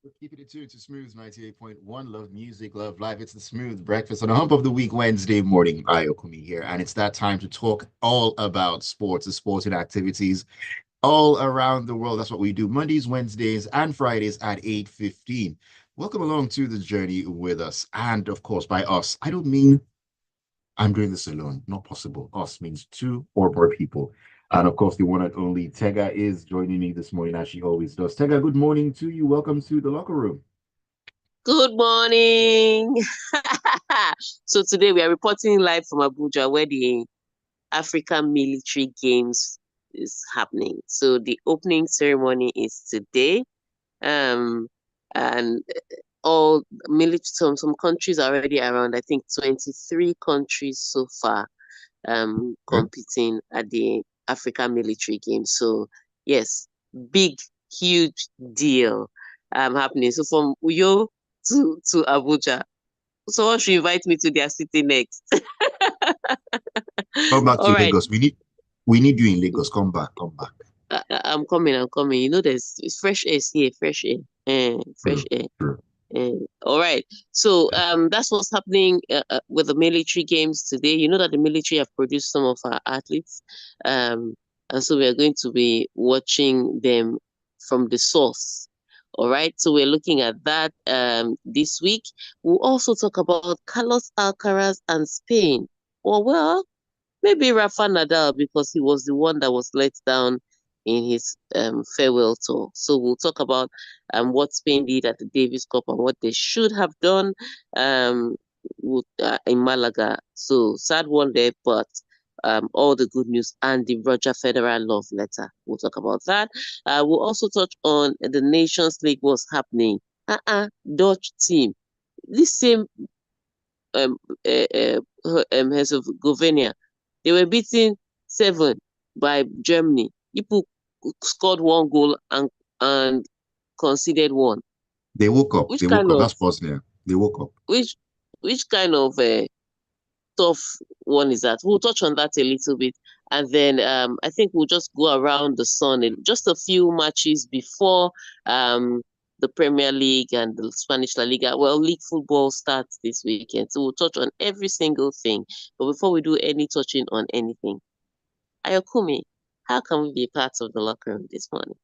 We're keeping it tuned to Smooth 98.1. Love music, love life. It's the Smooth Breakfast on a hump of the week, Wednesday morning. Ayokunmi here. And it's that time to talk all about sports, the sporting activities all around the world. That's what we do Mondays, Wednesdays, and Fridays at 8:15. Welcome along to the journey with us. And of course, by us, I don't mean I'm doing this alone. Not possible. Us means two or more people. And of course, the one and only Tega is joining me this morning, as she always does. Tega, good morning to you. Welcome to the locker room. Good morning. So today we are reporting live from Abuja where the African Military Games is happening. So the opening ceremony is today. Um and all military some countries are already around. I think 23 countries so far Okay. competing at the African Military Games. So yes, big, huge deal happening. So from Uyo to Abuja. Someone should invite me to their city next. Come back All to right. Lagos. We need you in Lagos. Come back. Come back. I'm coming. I'm coming. You know, there's it's fresh air here. Fresh air. Fresh True. air. True. All right. So that's what's happening with the military games today. You know that the military have produced some of our athletes, um, and so we are going to be watching them from the source. All right. So we're looking at that this week. We'll also talk about Carlos Alcaraz and Spain. Well, maybe Rafa Nadal because he was the one that was let down in his farewell tour. So we'll talk about what Spain did at the Davis Cup and what they should have done um, in Malaga. So sad one there, but all the good news and the Roger Federer love letter. We'll talk about that. We'll also touch on the Nations League, what's happening. Dutch team. This same um, Herzegovina. They were beaten 7 by Germany. People scored one goal and conceded one. They woke up. Which They woke kind up. of That's Bosnia. They woke up. which which kind of tough one is that? We'll touch on that a little bit, and then I think we'll just go around the sun. Just a few matches before um the Premier League and the Spanish La Liga. Well, league football starts this weekend, so we'll touch on every single thing. But before we do any touching on anything, Ayokumi, how can we be part of the locker room this morning?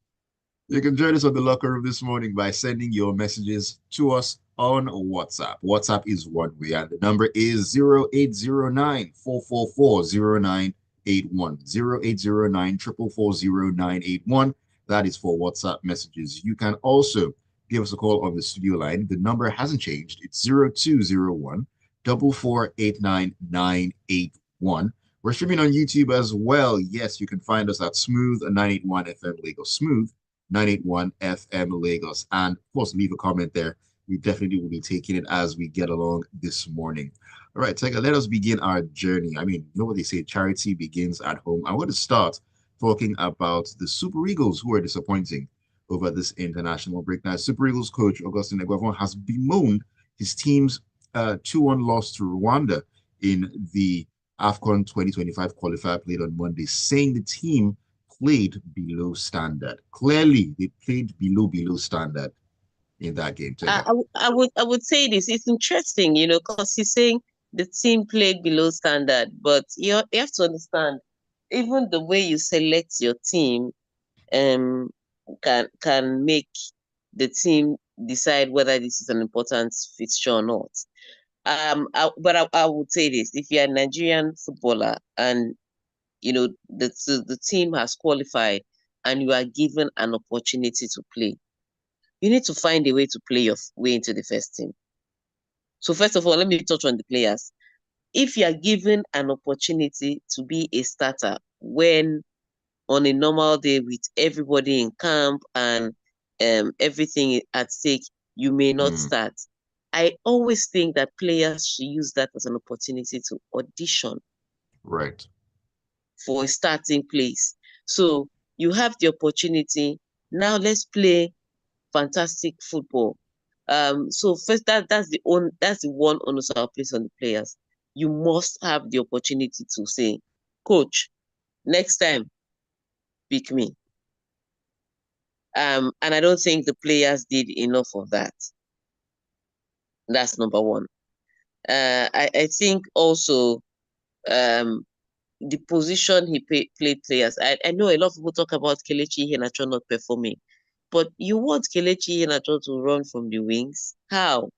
You can join us on the locker room this morning by sending your messages to us on WhatsApp. WhatsApp is one way, and the number is 0809 444 0981. 0809 444 That is for WhatsApp messages. You can also give us a call on the studio line. The number hasn't changed. It's 0201 4489981. We're streaming on YouTube as well. Yes, you can find us at Smooth 981 FM Lagos. Smooth 981 FM Lagos. And of course, leave a comment there. We definitely will be taking it as we get along this morning. All right, Tega, let us begin our journey. I mean, you know what they say, charity begins at home. I want to start talking about the Super Eagles who are disappointing over this international break. Now, Super Eagles coach Augustin Eguavoen has bemoaned his team's 2-1 loss to Rwanda in the AFCON 2025 qualifier played on Monday, saying the team played below standard. Clearly, they played below standard in that game, Tega. I would say this. It's interesting, because he's saying the team played below standard, but you have to understand, even the way you select your team um can make the team decide whether this is an important fixture or not. But I would say this: if you're a Nigerian footballer and the team has qualified and you are given an opportunity to play, you need to find a way to play your way into the first team. So first of all, let me touch on the players. If you are given an opportunity to be a starter when on a normal day with everybody in camp and everything at stake, you may not Mm, start. I always think that players should use that as an opportunity to audition right. for a starting place. So you have the opportunity. Now let's play fantastic football. So first that's the one onus I'll place on the players. You must have the opportunity to say, Coach, next time pick me. And I don't think the players did enough of that. That's number one. I think also um, the position he played players. I know a lot of people talk about Kelechi Iheanacho not performing, but you want Kelechi Iheanacho to run from the wings? How?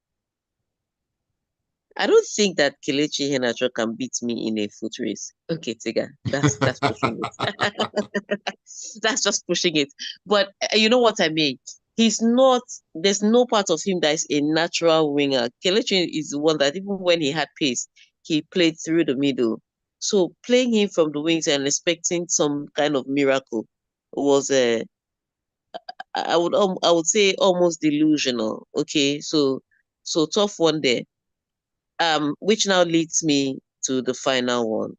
I don't think that Kelechi Iheanacho can beat me in a foot race. Okay, Tega, that's pushing it. That's just pushing it. But you know what I mean? He's not. There's no part of him that is a natural winger. Kelechi is the one that even when he had pace, he played through the middle. So playing him from the wings and expecting some kind of miracle was I would say almost delusional. Okay, so tough one there. Which now leads me to the final one,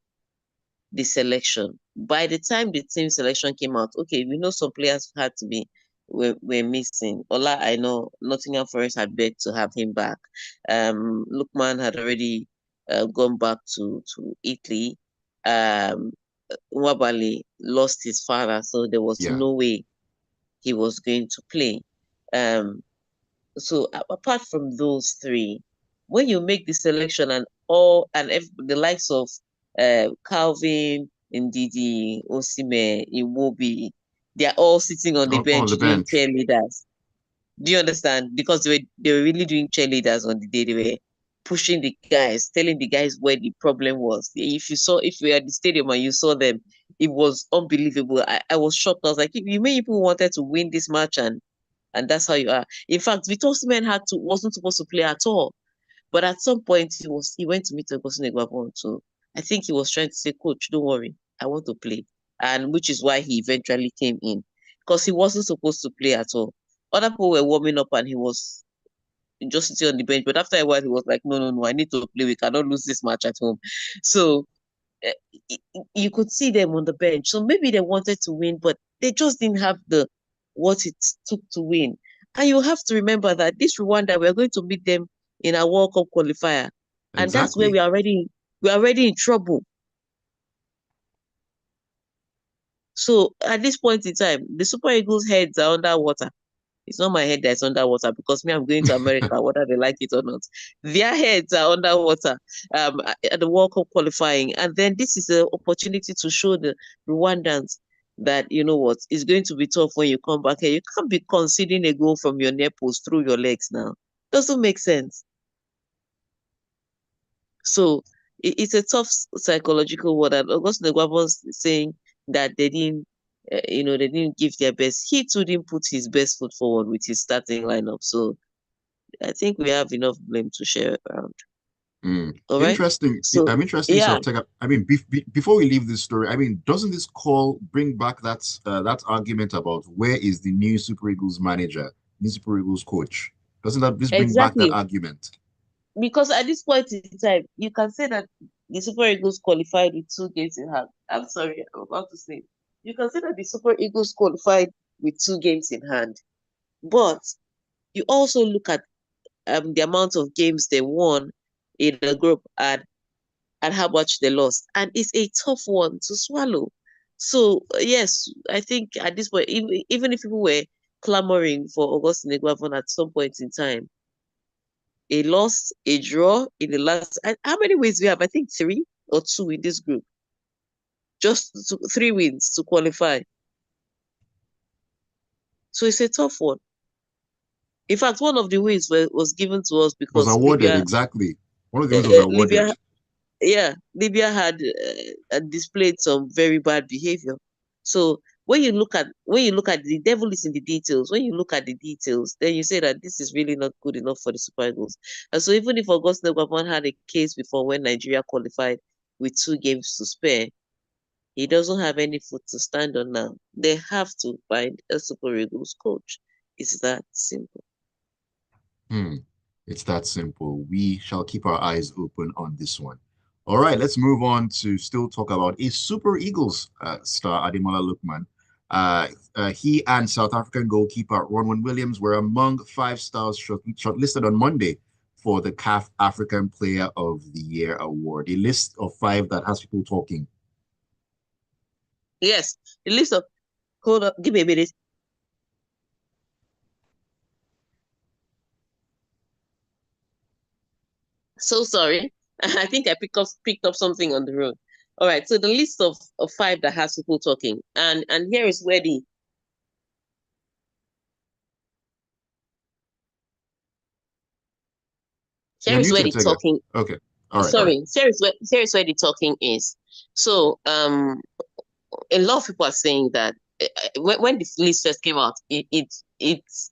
the selection. By the time the team selection came out, okay, we know some players had to be were missing. Ola, I know Nottingham Forest had begged to have him back. Lookman had already gone back to Italy. Um, Wabali lost his father, so there was Yeah, no way he was going to play. Um, so apart from those three, when you make the selection and the likes of Calvin, Ndidi, Osime, Iwobi, they're all sitting on the on bench the doing bench. cheerleaders. Do you understand? Because they were really doing cheerleaders on the day. They were pushing the guys, telling the guys where the problem was. If you were at the stadium and you saw them, it was unbelievable. I was shocked. I was like, you mean people wanted to win this match and that's how you are. In fact, Vitor Osimhen wasn't supposed to play at all. But at some point he went to meet Augustine Eguavoen too. I think he was trying to say, Coach, don't worry, I want to play. And which is why he eventually came in. Because he wasn't supposed to play at all. Other people were warming up and he was just sitting on the bench. But after a while, he was like, no, no, no, I need to play. We cannot lose this match at home. So uh, you could see them on the bench. So maybe they wanted to win, but they just didn't have the what it took to win. And you have to remember that this Rwanda, we're going to meet them in a World Cup qualifier. And that's where Exactly. we are already in trouble. So at this point in time, the Super Eagles heads are underwater. It's not my head that's underwater because me, I'm going to America, whether they like it or not. Their heads are underwater at the World Cup qualifying. And then this is an opportunity to show the Rwandans that, you know what, it's going to be tough when you come back here. You can't be conceding a goal from your near post through your legs now. Doesn't make sense. So it's a tough psychological word. And August Negwavon's saying that they didn't give their best. He too didn't put his best foot forward with his starting lineup. So I think we have enough blame to share around. Mm. All right. Interesting. So I'm interesting, yeah, sort of take up. I mean, before we leave this story, I mean, doesn't this call bring back that argument about where is the new Super Eagles manager, new Super Eagles coach? Doesn't that this bring back that exactly. argument? Because at this point in time, you can say that the Super Eagles qualified with 2 games in hand. I'm sorry, I'm about to say. You can say that the Super Eagles qualified with 2 games in hand. But you also look at the amount of games they won in the group and how much they lost. And it's a tough one to swallow. So, yes, I think at this point, even if people were clamoring for Augustine Eguavoen at some point in time, a loss, a draw in the last. How many wins we have? I think 3 or 2 in this group. Just 3 wins to qualify. So it's a tough one. In fact, one of the wins was given to us Was because awarded exactly. One of the wins was Libya awarded. yeah, Libya had displayed some very bad behavior. So when you look at the devil is in the details. When you look at the details, then you say that this is really not good enough for the Super Eagles. And so even if Augustine Guapan had a case before when Nigeria qualified with 2 games to spare, he doesn't have any foot to stand on now. They have to find a Super Eagles coach. It's that simple. Hmm. It's that simple. We shall keep our eyes open on this one. All right, let's move on to still talk about a Super Eagles star, Ademola Lookman. He and South African goalkeeper Ronwen Williams were among 5 stars shortlisted on Monday for the CAF African Player of the Year award. A list of 5 that has people talking. Yes, the list of hold up, give me a minute. So sorry. I think I picked up something on the road. All right. So the list of five that has people talking, and here is where the here You're is where muted, the Tega. talking. Okay. All right. All right. Sorry, here is where the talking is. So a lot of people are saying that when this list first came out, it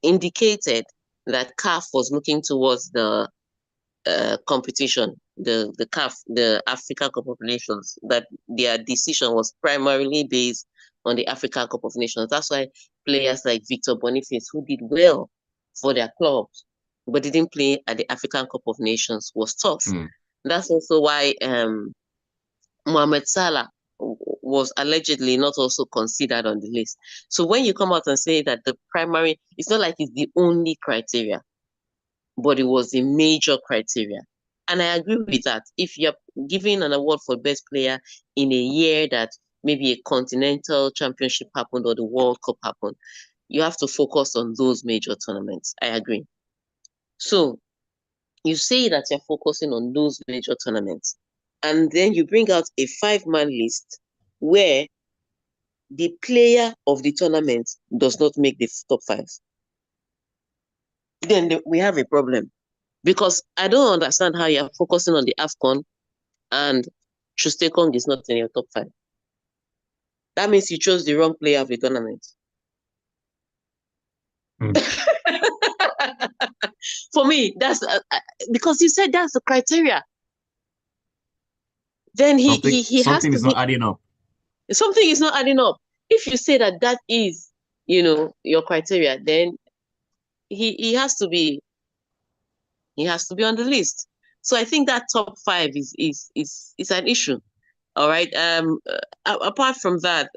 indicated that CAF was looking towards the competition, the CAF, the Africa Cup of Nations, that their decision was primarily based on the Africa Cup of Nations. That's why players like Victor Boniface, who did well for their clubs, but didn't play at the African Cup of Nations, was tough. Mm, That's also why Mohamed Salah was allegedly not also considered on the list. So when you come out and say that the primary, it's not like it's the only criteria, but it was a major criteria. And I agree with that. If you're giving an award for best player in a year that maybe a continental championship happened or the World Cup happened, you have to focus on those major tournaments. I agree. So you say that you're focusing on those major tournaments, and then you bring out a five-man list where the player of the tournament does not make the top five. Then we have a problem. Because I don't understand how you're focusing on the AFCON and Trustekong is not in your top five. That means you chose the wrong player of the tournament. mm. For me, that's because you said that's the criteria. Then he has Something to is not be adding up. something is not adding up. If you say that that is, your criteria, then he has to be on the list. So I think that top five is an issue. All right. Apart from that,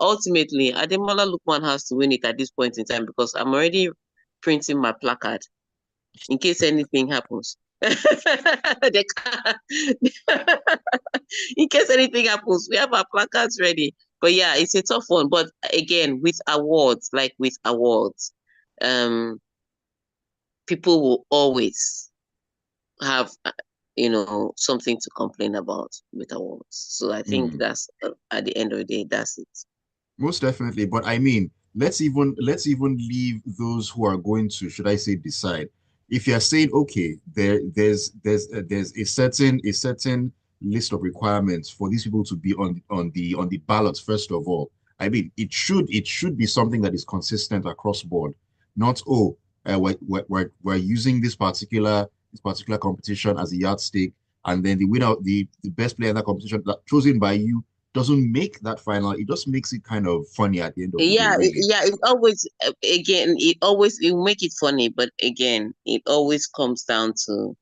ultimately, Ademola Lukman has to win it at this point in time because I'm already printing my placard in case anything happens. In case anything happens, we have our placards ready. But yeah, it's a tough one. But again, with awards, um, people will always have something to complain about with awards. So I think Mm. that's at the end of the day, that's it. Most definitely, but I mean, let's even leave those who are going to, should I say, decide. If you're saying, okay, there's a certain list of requirements for these people to be on the ballots, first of all. I mean, it should be something that is consistent across board, not we're using this particular competition as a yardstick, and then the best player in that competition that chosen by you doesn't make that final. It just makes it kind of funny at the end of the day, Yeah, really. yeah. It always, again, it will make it funny, but again, it always comes down to,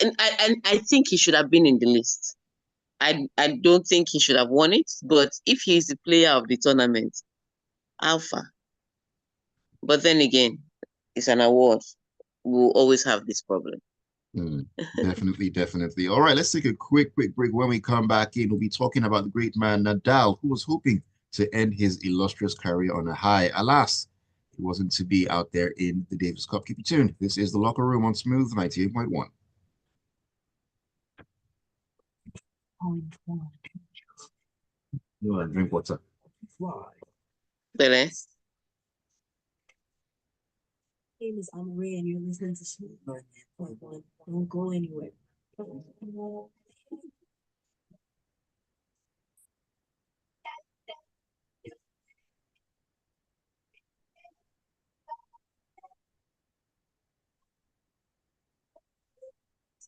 and I think he should have been in the list. I don't think he should have won it, but if he's the player of the tournament, alpha. But then again, it's an award. We'll always have this problem. Mm, definitely, definitely. All right, let's take a quick break. When we come back in, we'll be talking about the great man Nadal, who was hoping to end his illustrious career on a high. Alas, he wasn't to be out there in the Davis Cup. Keep it tuned. This is the Locker Room on Smooth 98.1. You want to drink water? Bele? Name is Amaria, and you're listening to Smooth 99.1. Don't go anywhere.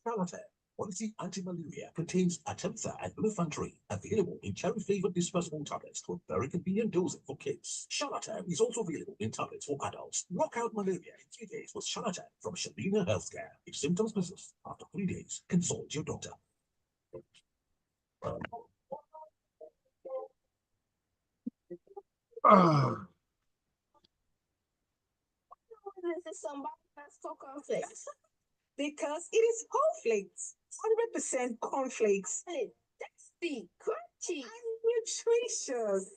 Charlatan, Quality Anti-Malaria, contains Atemsa and lumefantrine, available in cherry-flavored dispersible tablets for very convenient dosing for kids. Charlatan is also available in tablets for adults. Knock out malaria in 3 days with Charlatan from Shalina Healthcare. If symptoms persist after 3 days, consult your doctor. Ah, This is somebody that's so cornflakes. Because it is cornflakes. 100% cornflakes. Hey, tasty, crunchy, and nutritious.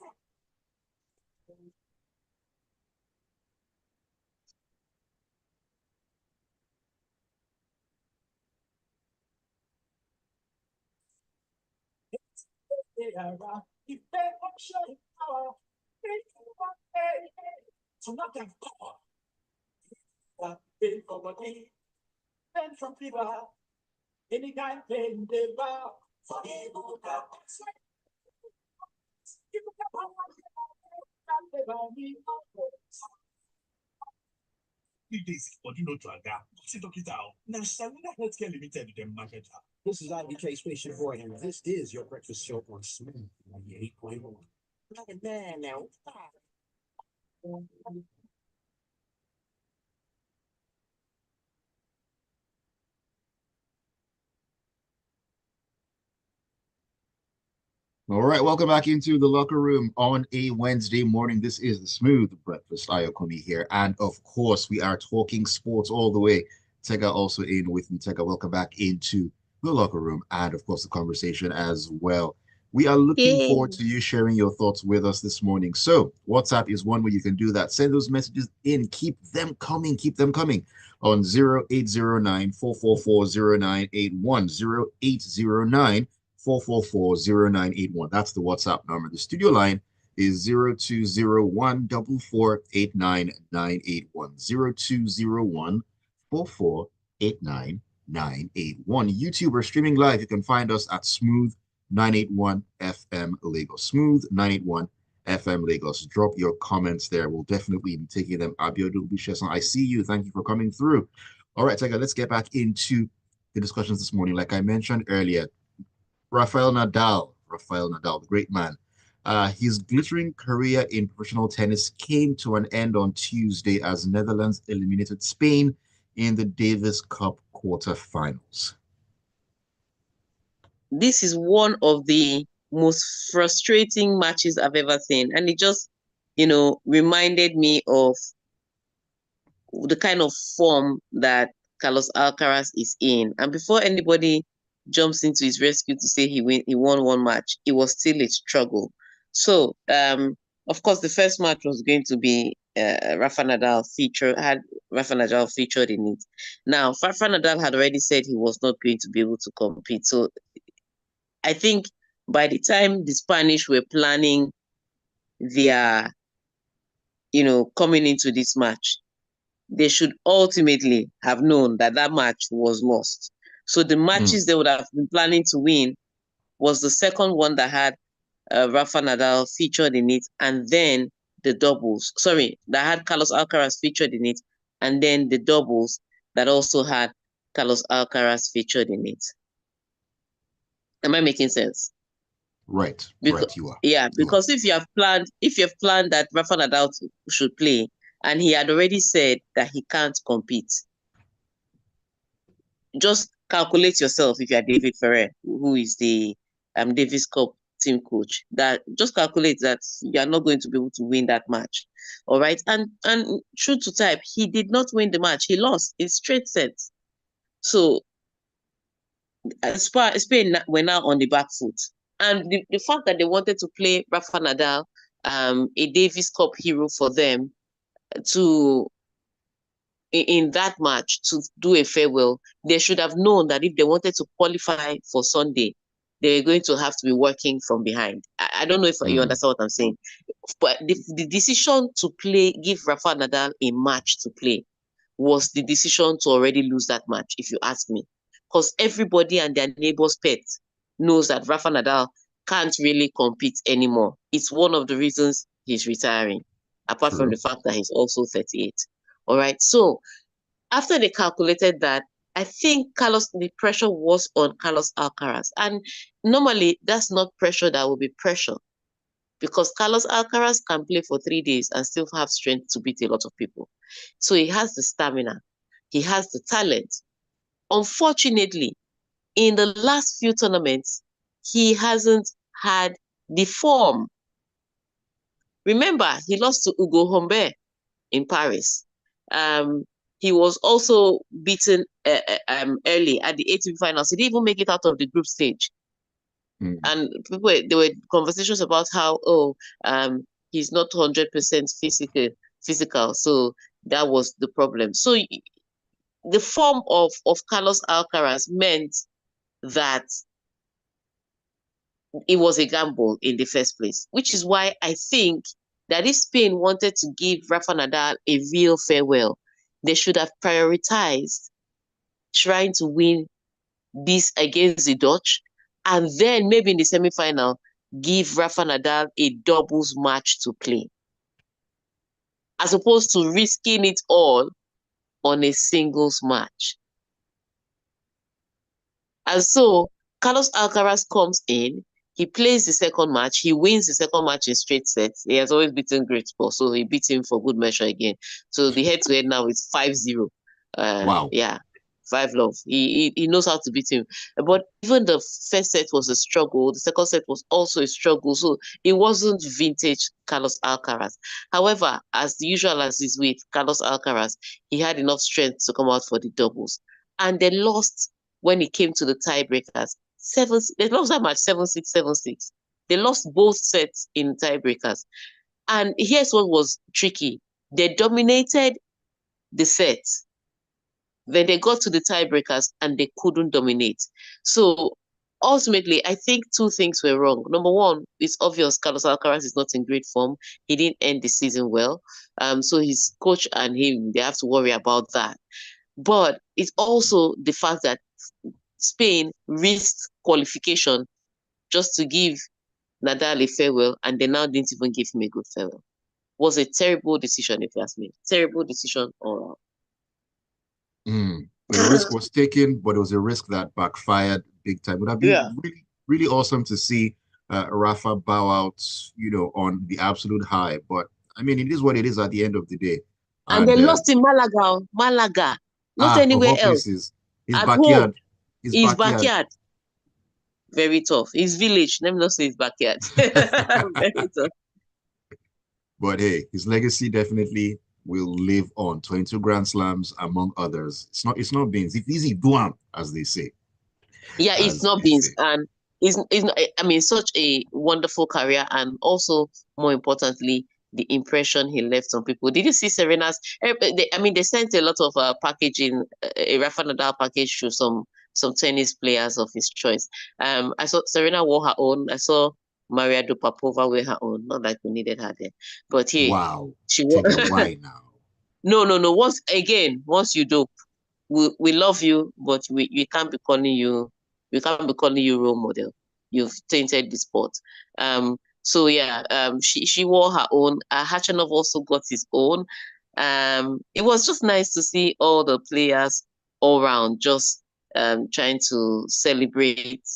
To not have power, from people, any kind pain they bow for evil. But you know, Tega, sit it out. Now, Salina Healthcare Limited, the market. This is IBK Station Boy, and this is your breakfast show on Smooth 98.1. Man, now. All right, welcome back into the locker room on a Wednesday morning. This is the Smooth Breakfast. Ayokunmi here. And of course, we are talking sports all the way. Tega also in with me. Tega, welcome back into the locker room and, of course, the conversation as well. We are looking Yay. forward to you sharing your thoughts with us this morning. So, WhatsApp is one way you can do that. Send those messages in. Keep them coming. Keep them coming on 0809 444 0981. 0809 4440981. That's the WhatsApp number. The studio line is 0201 4489981. 0201 4489981. YouTube or streaming live, you can find us at Smooth 981 FM Lagos. Smooth 981 FM Lagos. Drop your comments there. We'll definitely be taking them. Abiodun Bisheson, I see you. Thank you for coming through. All right, Tega, let's get back into the discussions this morning. Like I mentioned earlier, Rafael Nadal, the great man. His glittering career in professional tennis came to an end on Tuesday as Netherlands eliminated Spain in the Davis Cup quarterfinals. This is one of the most frustrating matches I've ever seen. And it just, reminded me of the kind of form that Carlos Alcaraz is in. And before anybody jumps into his rescue to say he won one match, it was still a struggle. So, of course, the first match was going to be Rafa Nadal featured in it. Now, Rafa Nadal had already said he was not going to be able to compete. So, I think by the time the Spanish were planning their, coming into this match, they should ultimately have known that match was lost. So the matches they would have been planning to win was the second one that had Rafa Nadal featured in it, and then the doubles. Sorry, that had Carlos Alcaraz featured in it, and then the doubles that also had Carlos Alcaraz featured in it. Am I making sense? Right. Because, you are. Yeah, because if you have planned that Rafa Nadal should play, and he had already said that he can't compete, just calculate yourself. If you are David Ferrer, who is the Davis Cup team coach, that just calculate that you are not going to be able to win that match. All right. And true to type, he did not win the match. He lost in straight sets. So Spain were now on the back foot. And the fact that they wanted to play Rafa Nadal, a Davis Cup hero for them, in that match to do a farewell, they should have known that if they wanted to qualify for Sunday, they were going to have to be working from behind. I don't know if you understand what I'm saying, but the decision to give Rafa Nadal a match to play was the decision to already lose that match, if you ask me. Because everybody and their neighbor's pet knows that Rafa Nadal can't really compete anymore. It's one of the reasons he's retiring, apart from the fact that he's also 38. All right. So after they calculated that, I think the pressure was on Carlos Alcaraz. And normally that's not pressure that will be pressure, because Carlos Alcaraz can play for 3 days and still have strength to beat a lot of people. So he has the stamina. He has the talent. Unfortunately, in the last few tournaments, he hasn't had the form. Remember, he lost to Eguavoen in Paris. He was also beaten early at the ATP finals. He didn't even make it out of the group stage. And there were conversations about how, he's not 100% physical. So that was the problem. So the form of Carlos Alcaraz meant that it was a gamble in the first place, which is why I think that if Spain wanted to give Rafa Nadal a real farewell, they should have prioritized trying to win this against the Dutch, and then maybe in the semi-final, give Rafa Nadal a doubles match to play, as opposed to risking it all on a singles match. And so Carlos Alcaraz comes in, he plays the second match, he wins the second match in straight sets. He has always beaten great sport, so he beat him for good measure again. So the head-to-head now is 5-0. Wow. Yeah, 5-love. He knows how to beat him. But even the first set was a struggle. The second set was also a struggle. So it wasn't vintage Carlos Alcaraz. However, as usual as is with Carlos Alcaraz, he had enough strength to come out for the doubles. And they lost when it came to the tiebreakers. They lost that match 7-6, 7-6. They lost both sets in tiebreakers. And here's what was tricky. They dominated the sets. Then they got to the tiebreakers and they couldn't dominate. So ultimately, I think two things were wrong. Number one, it's obvious Carlos Alcaraz is not in great form. He didn't end the season well. So his coach and him, they have to worry about that. But it's also the fact that Spain risked qualification just to give Nadal a farewell, and they now didn't even give him a good farewell. Was a terrible decision, if you ask me. Terrible decision all around. The risk was taken, but it was a risk that backfired big time. It would have Yeah. been really, really awesome to see Rafa bow out, on the absolute high. But I mean, it is what it is at the end of the day. And they And lost in Malaga. Malaga. Not of anywhere all else. places, his At home. backyard, his His backyard. backyard. Very tough. His village. Let me not say his backyard. Very tough. But hey, his legacy definitely will live on. 22 Grand Slams, among others. It's not beans. It's easy doing, as they say. Yeah, it's As not they beans. say. And it's not, I mean, such a wonderful career, and also, more importantly, the impression he left on people. Did you see Serena's? They sent a lot of packaging, a Rafa Nadal package to some tennis players of his choice. I saw Serena wore her own. I saw Maria Dupapova wear her own. Not like we needed her there, but here Wow. she wore. Tega, why now? No. Once you do, we love you, but we can't be calling you role model. You've tainted the sport. So yeah, she wore her own. Hachanov also got his own. It was just nice to see all the players all around just trying to celebrate,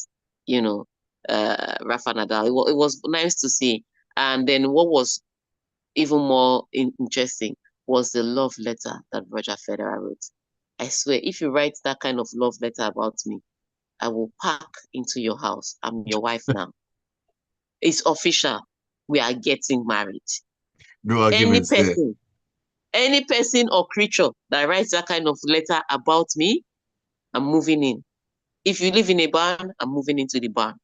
you know, Rafa Nadal. It was nice to see. And then what was even more interesting was the love letter that Roger Federer wrote. I swear, if you write that kind of love letter about me, I will pack into your house. I'm your wife now. It's official. We are getting married. No Any arguments there. person, any person or creature that writes that kind of letter about me, I'm moving in. If you live in a barn, I'm moving into the barn.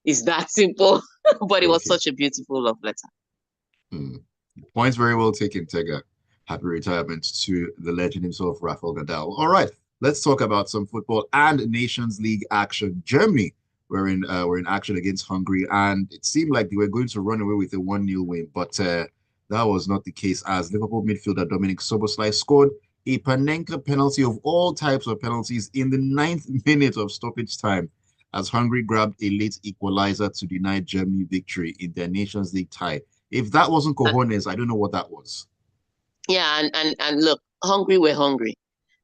It's that simple. But it was Okay. such a beautiful love letter. Points very well taken, Tega. Happy retirement to the legend himself, Rafael Nadal. All right, let's talk about some football and Nations League action. Germany were in action against Hungary, and it seemed like they were going to run away with a 1-0 win, but that was not the case, as Liverpool midfielder Dominic Szoboszlai scored a Panenka penalty of all types of penalties in the 9th minute of stoppage time, as Hungary grabbed a late equalizer to deny Germany victory in their Nations League tie. If that wasn't cojones, I don't know what that was. Yeah, and look, hungry were hungry.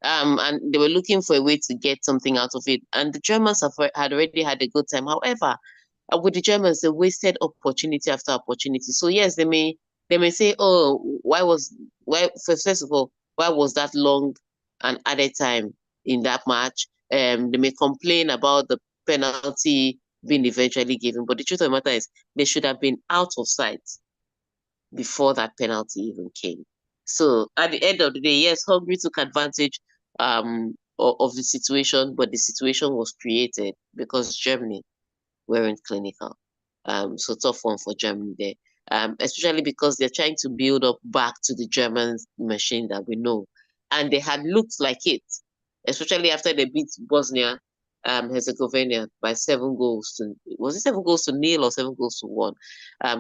And they were looking for a way to get something out of it. And the Germans had already had a good time. However, with the Germans, they wasted opportunity after opportunity. So yes, they may say, oh, first of all, why was that long and added time in that match? They may complain about the penalty being eventually given, but the truth of the matter is they should have been out of sight before that penalty even came. So at the end of the day, yes, Hungary took advantage of the situation, but the situation was created because Germany weren't clinical. So tough one for Germany there. Especially because they're trying to build up back to the German machine that we know. And they had looked like it, especially after they beat Bosnia Herzegovina by 7 goals to, was it 7 goals to 0 or 7 goals to 1?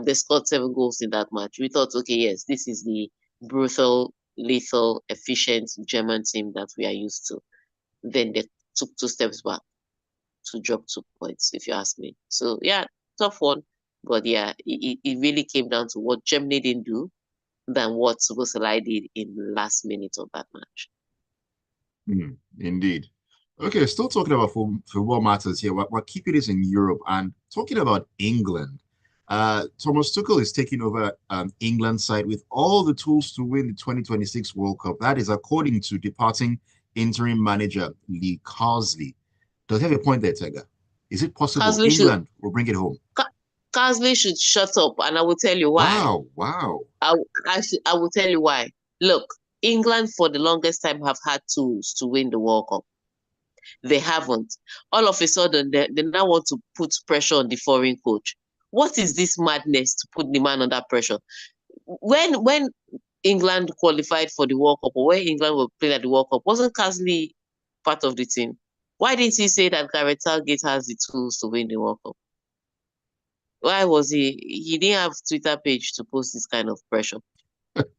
They scored 7 goals in that match. We thought, okay, yes, this is the brutal, lethal, efficient German team that we are used to. Then they took 2 steps back to drop 2 points, if you ask me. So yeah, tough one. But yeah, it really came down to what Germany didn't do than what Szoboszlai did in the last minute of that match. Indeed. Okay, still talking about football matters here. We're keeping this in Europe and talking about England. Thomas Tuchel is taking over England side with all the tools to win the 2026 World Cup. That is according to departing interim manager Lee Carsley. Does he have a point there, Tega? Is it possible England will bring it home? Carsley should shut up, and I will tell you why. Wow. I will tell you why. Look, England for the longest time have had tools to win the World Cup. They haven't. All of a sudden, they now want to put pressure on the foreign coach. What is this madness to put the man under pressure? When England qualified for the World Cup, or when England were playing at the World Cup, wasn't Carsley part of the team? Why didn't he say that Gareth Southgate has the tools to win the World Cup? Why was he? He didn't have Twitter page to post this kind of pressure.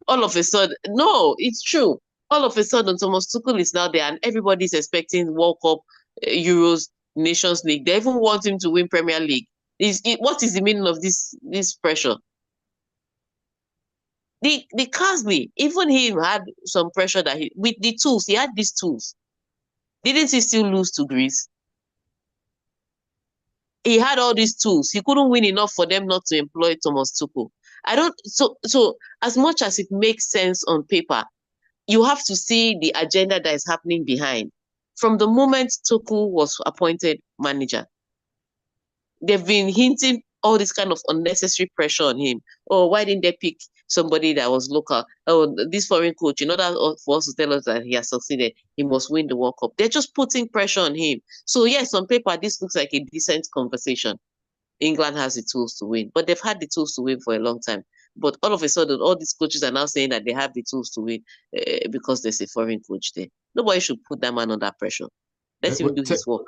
All of a sudden, no, it's true. All of a sudden, Thomas Tuchel is now there, and everybody's expecting World Cup, Euros, Nations League. They even want him to win Premier League. What is the meaning of this pressure? The Carsley, even him had some pressure that with the tools, he had these tools. Didn't he still lose to Greece? He had all these tools. He couldn't win enough for them not to employ Thomas Tuchel. So as much as it makes sense on paper, you have to see the agenda that is happening behind. From the moment Tuchel was appointed manager, they've been hinting all this kind of unnecessary pressure on him. Oh, why didn't they pick somebody that was local? Oh, this foreign coach, in order for us to tell us that he has succeeded, he must win the World Cup. They're just putting pressure on him. So yes, on paper, this looks like a decent conversation. England has the tools to win, but they've had the tools to win for a long time. But all of a sudden, all these coaches are now saying that they have the tools to win because there's a foreign coach there. Nobody should put that man under pressure. Let him do his work.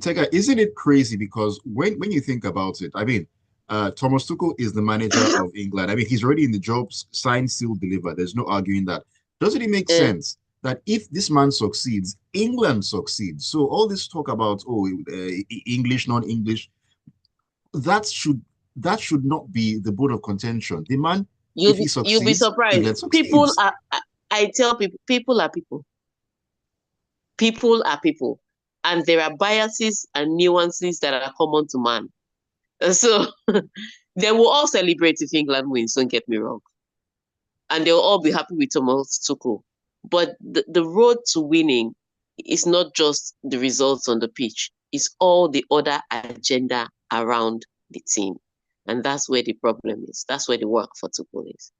Tega, isn't it crazy? Because when you think about it, I mean, Thomas Tuchel is the manager of England. I mean, he's already in the job, signed, sealed, delivered. There's no arguing that. Doesn't it make sense that if this man succeeds, England succeeds? So all this talk about English, non-English, that should not be the bone of contention. The man, if he succeeds, you'll be surprised. England succeeds. I tell people are people. People are people. And there are biases and nuances that are common to man. So they will all celebrate if England wins, don't get me wrong. And they'll all be happy with Thomas Tuchel. But the road to winning is not just the results on the pitch. It's all the other agenda around the team. And that's where the problem is. That's where the work for Tuchel is.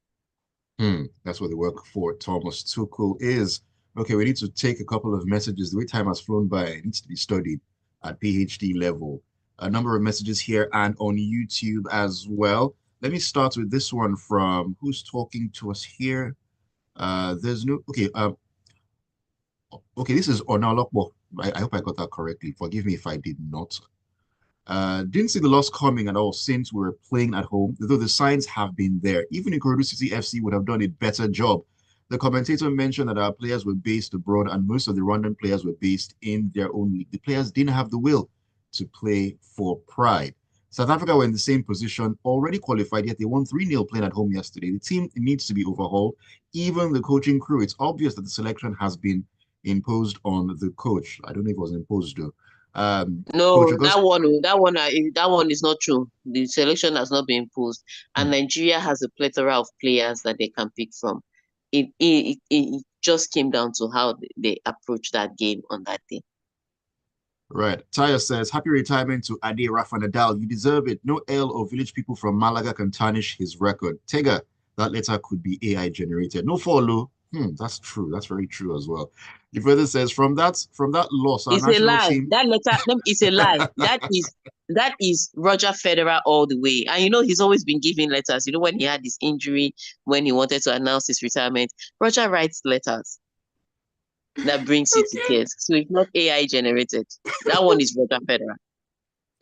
That's where the work for Thomas Tuchel is. Okay, we need to take a couple of messages. The way time has flown by, it needs to be studied at PhD level. A number of messages here and on YouTube as well. Let me start with this one from who's talking to us here. There's no okay. Okay, this is Onalokbo. I hope I got that correctly. Forgive me if I did not. Didn't see the loss coming at all since we were playing at home, though the signs have been there. Even Ikorodu City FC would have done a better job. The commentator mentioned that our players were based abroad and most of the Rwandan players were based in their own league. The players didn't have the will to play for pride. South Africa were in the same position, already qualified, yet they won 3-0 playing at home yesterday. The team needs to be overhauled. Even the coaching crew, it's obvious that the selection has been imposed on the coach. I don't know if it was imposed though. No, that one is not true. The selection has not been imposed, and Nigeria has a plethora of players that they can pick from. It just came down to how they approach that game on that day. Right. Taya says, happy retirement to Ade Rafa Nadal. You deserve it. No L or village people from Malaga can tarnish his record. Tega, that letter could be AI generated. No follow. That's true. That's very true as well. He further says, from that loss, our it's national a lie. team. That letter is a lie. That is Roger Federer all the way. And you know, he's always been giving letters. You know, when he had this injury, when he wanted to announce his retirement, Roger writes letters. that brings you to Okay. tears. So it's not AI generated. That one is Roger Federer.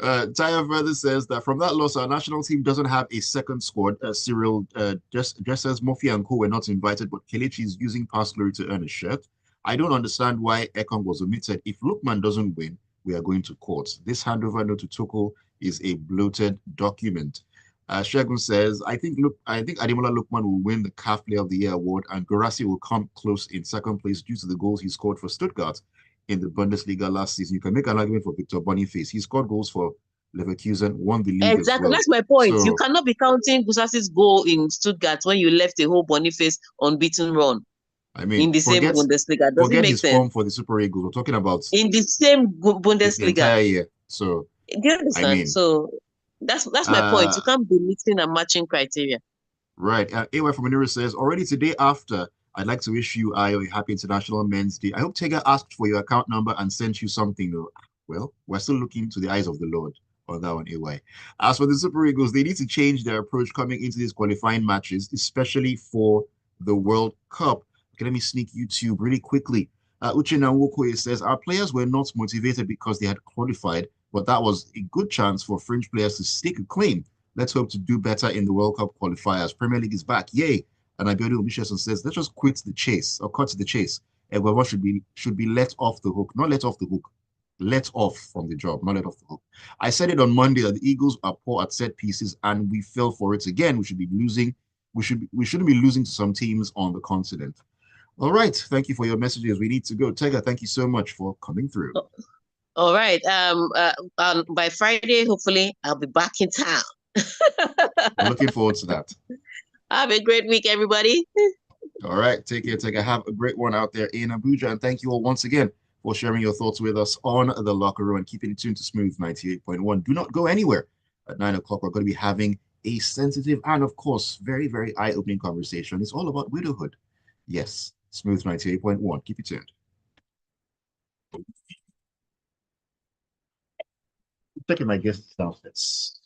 Taya further says that from that loss, our national team doesn't have a second squad. Cyril just says Murphy and Co were not invited, but Kelechi is using past glory to earn a shirt. I don't understand why Ekong was omitted. If Lukman doesn't win, we are going to court. This handover note to Toko is a bloated document. Shegun says, I think Ademola Lukman will win the CAF Player of the Year award, and Gorassi will come close in second place due to the goals he scored for Stuttgart in the Bundesliga last season. You can make an argument for Victor Boniface. He scored goals for Leverkusen, won the league as Exactly. well. That's my point. You So, cannot be counting Gusasi's goal in Stuttgart when you left a whole Boniface unbeaten run I mean, in the same Bundesliga. Does it forget make his sense? form for the Super Eagles. We're talking about In the same the Bundesliga. entire year. So, Do you I understand? mean, So that's my point. uh, You can't be meeting and matching criteria. right. AY from Manila says, already today after, I'd like to wish you, Ayo, a happy International Men's Day. I hope Tega asked for your account number and sent you something, though. Well, we're still looking to the eyes of the Lord on that one, AY. As for the Super Eagles, they need to change their approach coming into these qualifying matches, especially for the World Cup. Okay, let me sneak YouTube really quickly. Uche Nwokoye says, our players were not motivated because they had qualified, but that was a good chance for fringe players to stake a claim. Let's hope to do better in the World Cup qualifiers. Premier League is back. Yay. And Abiodun Obisheson says, let's just quit the chase or cut to the chase. Eguavoen should be let off the hook. Not let off the hook. Let off from the job, not let off the hook. I said it on Monday that the Eagles are poor at set pieces and we fell for it again. We should be losing. We shouldn't be losing to some teams on the continent. All right. Thank you for your messages. We need to go. Tega, thank you so much for coming through. All right. By Friday, hopefully, I'll be back in town. I'm looking forward to that. Have a great week, everybody. All right. Take care. Take care. Have a great one out there in Abuja. And thank you all once again for sharing your thoughts with us on the locker room and keeping it tuned to Smooth 98.1. Do not go anywhere. At 9 o'clock, we're going to be having a sensitive and, of course, very, very eye opening conversation. It's all about widowhood. Yes. Smooth 98.1. Keep it tuned. Taking my guests downstairs.